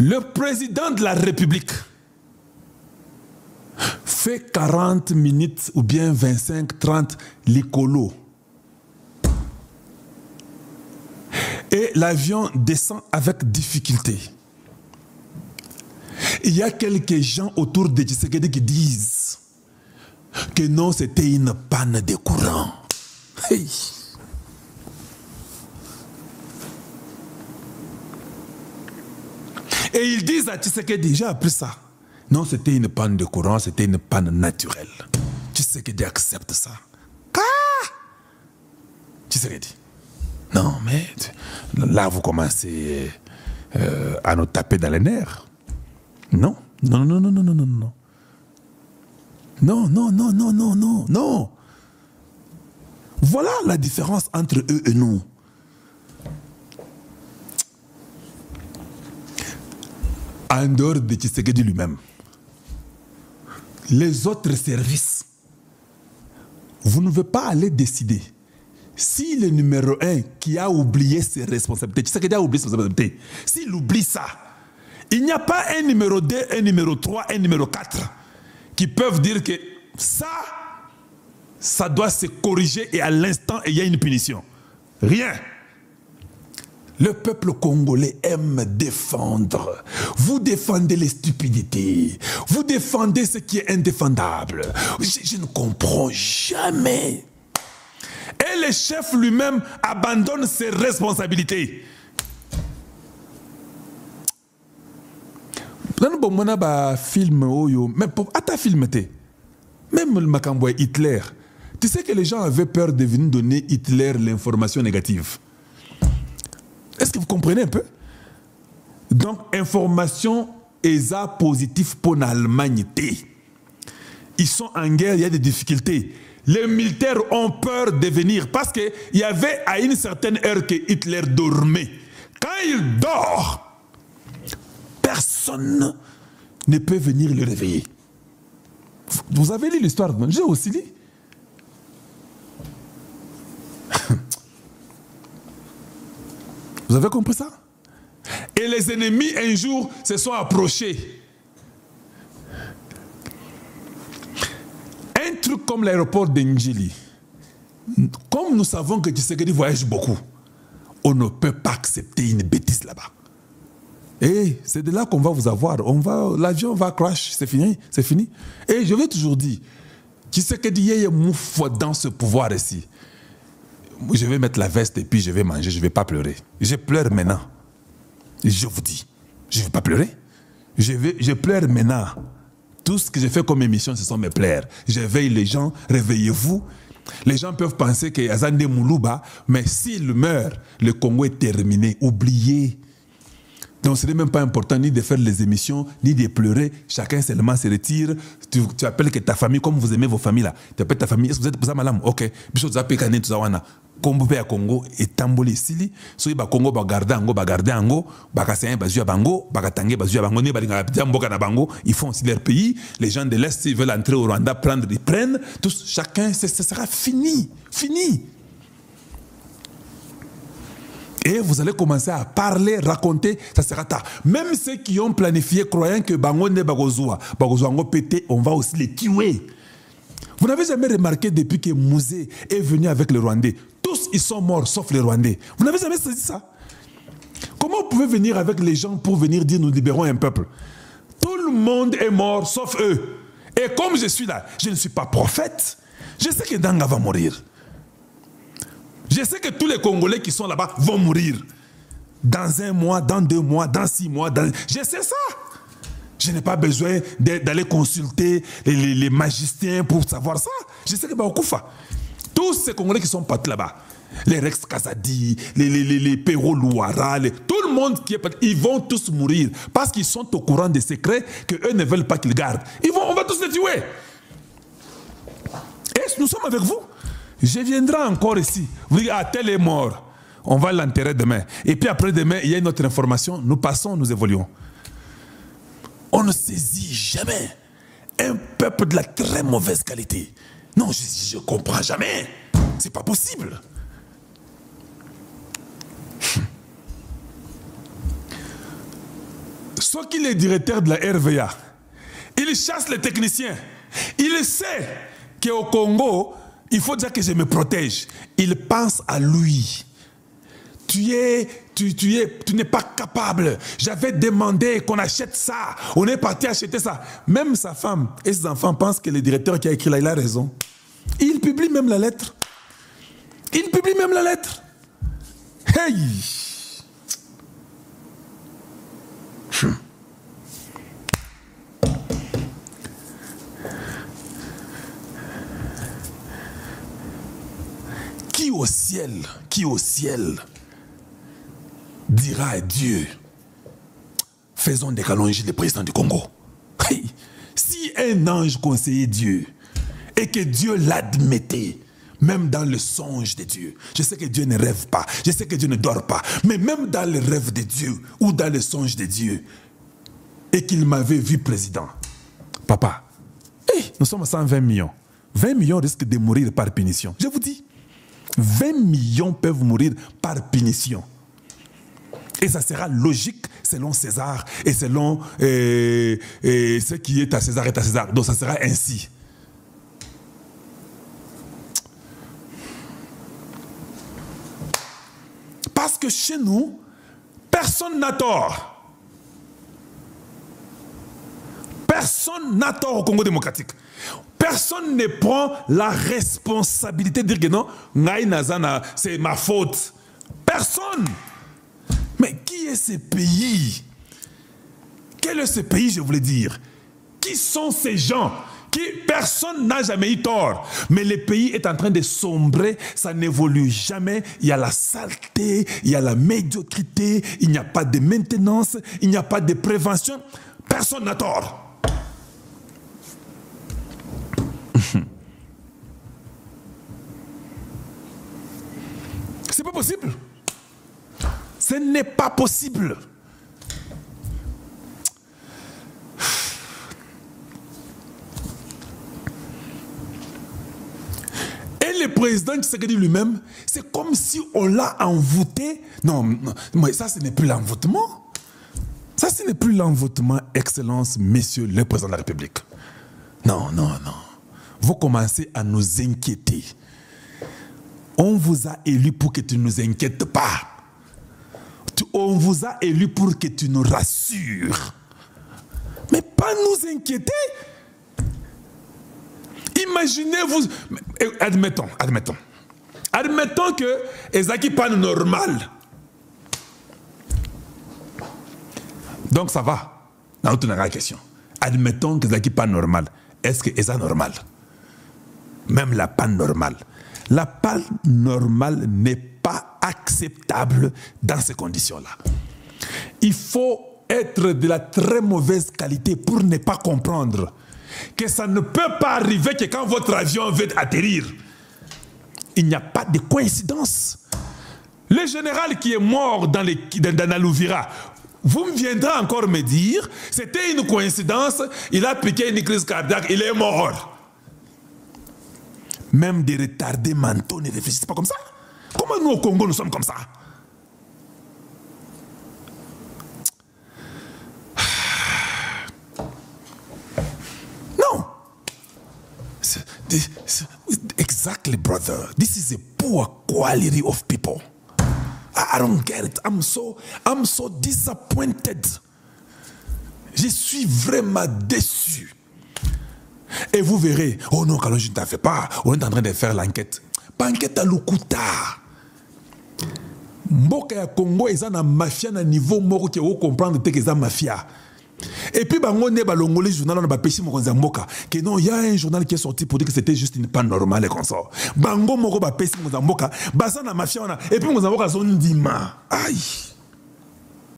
Le président de la République fait 40 minutes ou bien 25, 30 l'écolo. Et l'avion descend avec difficulté. Il y a quelques gens autour de Tshisekedi qui disent que non, c'était une panne de courant. Hey. Et ils disent à Tshisekedi, j'ai appris ça. Non, c'était une panne de courant, c'était une panne naturelle. Tshisekedi accepte ça. Ah! Tshisekedi. Non, mais là, vous commencez à nous taper dans les nerfs. Non, non, non, non, non, non, non, non. Non, non, non, non, non, non, non. Voilà la différence entre eux et nous. En dehors de Tshisekedi lui-même, les autres services, vous ne pouvez pas aller décider. Si le numéro 1 qui a oublié ses responsabilités, Tshisekedi a oublié ses responsabilités, s'il oublie ça, il n'y a pas un numéro 2, un numéro 3, un numéro 4 qui peuvent dire que ça doit se corriger et à l'instant, il y a une punition. Rien. Le peuple congolais aime défendre. Vous défendez les stupidités. Vous défendez ce qui est indéfendable. Je ne comprends jamais. Et le chef lui-même abandonne ses responsabilités. Film même le Makamboy Hitler. Tu sais que les gens avaient peur de venir donner Hitler l'information négative. Est-ce que vous comprenez un peu? Donc, information ESA positive pour l'Allemagne. Ils sont en guerre, il y a des difficultés. Les militaires ont peur de venir parce qu'il y avait à une certaine heure que Hitler dormait. Quand il dort, personne ne peut venir le réveiller. Vous avez lu l'histoire? J'ai aussi lu. Vous avez compris ça? Et les ennemis, un jour, se sont approchés. Un truc comme l'aéroport d'Ndjili, comme nous savons que Tshisekedi voyage beaucoup, on ne peut pas accepter une bêtise là-bas. Et c'est de là qu'on va vous avoir. L'avion va crash, c'est fini, c'est fini. Et je vais toujours dire, Tshisekedi y a mouf dans ce pouvoir ici. Je vais mettre la veste et puis je vais manger, je ne vais pas pleurer. Je pleure maintenant. Je vous dis, je ne vais pas pleurer. Je pleure maintenant. Tout ce que j'ai fait comme émission, ce sont mes pleurs. J'éveille les gens, réveillez-vous. Les gens peuvent penser que Azande Moulouba, mais s'il meurt, le Congo est terminé. Oubliez. Donc ce n'est même pas important ni de faire les émissions, ni de pleurer. Chacun seulement se retire. Tu appelles que ta famille, comme vous aimez vos familles là. Tu appelles ta famille. Est-ce que vous êtes pour malam? Ok. Biso tu appelles Kané Tuzawana. Combo pe à Congo et Tamboli Sili. So ba Congo ba garder ango, bakassien bazuya bango, bakatangé bazuya bango, ne balinga mboka na bango. Ils font aussi leur pays. Les gens de l'Est, s'ils veulent entrer au Rwanda, prendre, ils prennent. Tous, chacun, ce sera fini. Fini. Et vous allez commencer à parler, raconter, ça sera tard. Même ceux qui ont planifié, croyant que Bango ne Bagozoa, Bagozoango pété, on va aussi les tuer. Vous n'avez jamais remarqué depuis que Mouzé est venu avec les Rwandais, tous ils sont morts sauf les Rwandais. Vous n'avez jamais saisi ça? Comment vous pouvez venir avec les gens pour venir dire nous libérons un peuple? Tout le monde est mort sauf eux. Et comme je suis là, je ne suis pas prophète. Je sais que Danga va mourir. Je sais que tous les Congolais qui sont là-bas vont mourir. Dans 1 mois, dans 2 mois, dans 6 mois. Je sais ça. Je n'ai pas besoin d'aller consulter les magiciens pour savoir ça. Je sais que Baokoufa. Tous ces Congolais qui sont partis là-bas, les Rex Kazadi, les Perro Louara, tout le monde qui est parti, ils vont tous mourir parce qu'ils sont au courant des secrets qu'eux ne veulent pas qu'ils gardent. On va tous les tuer. Et nous sommes avec vous. Je viendrai encore ici. Vous dites, ah, tel est mort. On va l'enterrer demain. Et puis après-demain, il y a une autre information. Nous passons, nous évoluons. On ne saisit jamais un peuple de la très mauvaise qualité. Non, je ne comprends jamais. C'est pas possible. Soit qu'il est directeur de la RVA, il chasse les techniciens. Il sait qu'au Congo, il faut dire que je me protège. Il pense à lui. Tu n'es pas capable. J'avais demandé qu'on achète ça. On est parti acheter ça. Même sa femme et ses enfants pensent que le directeur qui a écrit là, il a raison. Il publie même la lettre. Il publie même la lettre. Hey! Qui au ciel dira à Dieu, faisons décalonger le président du Congo. Hey, si un ange conseillait Dieu et que Dieu l'admettait, même dans le songe de Dieu, je sais que Dieu ne rêve pas, je sais que Dieu ne dort pas, mais même dans le rêve de Dieu ou dans le songe de Dieu, et qu'il m'avait vu président, papa, hey, nous sommes à 120 millions. 20 millions risquent de mourir par punition. Je vous dis, 20 millions peuvent mourir par punition. Et ça sera logique selon César et selon ce qui est à César est à César. Donc ça sera ainsi. Parce que chez nous, personne n'a tort. Personne n'a tort au Congo démocratique. Personne ne prend la responsabilité de dire que non, c'est ma faute. Personne. Mais qui est ce pays? Quel est ce pays, je voulais dire? Qui sont ces gens? Personne n'a jamais eu tort. Mais le pays est en train de sombrer, ça n'évolue jamais. Il y a la saleté, il y a la médiocrité, il n'y a pas de maintenance, il n'y a pas de prévention. Personne n'a tort. C'est pas possible. Ce n'est pas possible. Et le président Tshisekedi lui-même, c'est comme si on l'a envoûté. Non, mais ça, ce n'est plus l'envoûtement. Ça, ce n'est plus l'envoûtement, Excellence, Messieurs le Président de la République. Non, non, non. Vous commencez à nous inquiéter. On vous a élu pour que tu ne nous inquiètes pas. On vous a élu pour que tu nous rassures. Mais pas nous inquiéter. Imaginez-vous... Admettons. Admettons que Ezaki pas normal. Donc ça va. Dans la question. Admettons que Ezaki pas normal. Est-ce que Eza normal? Même la panne normale. La panne normale n'est pas acceptable dans ces conditions-là. Il faut être de la très mauvaise qualité pour ne pas comprendre que ça ne peut pas arriver que quand votre avion veut atterrir, il n'y a pas de coïncidence. Le général qui est mort dans la Louvira, vous me viendrez encore me dire, c'était une coïncidence, il a piqué une crise cardiaque, il est mort. Même des retardés mentaux ne réfléchissent pas comme ça. Comment nous au Congo nous sommes comme ça? Non. Exactly, brother. This is a poor quality of people. I don't get it. I'm so disappointed. Je suis vraiment déçu. Et vous verrez, oh non, quand je ne t'en fais pas, on est en train de faire l'enquête. Pas enquête à Lukuta. Mboka ya Congo, ils ont une mafia à niveau moko qui est comprendre que c'est une mafia. Et puis, on est balongolé journal, on a pêché mon Mboka. Que non, il y a un journal qui est sorti pour dire que c'était juste une panne normale et comme ça. Bango moko ba pêché mon Mboka, basan la mafia on a. Et puis mon Mboka son dima. Aïe.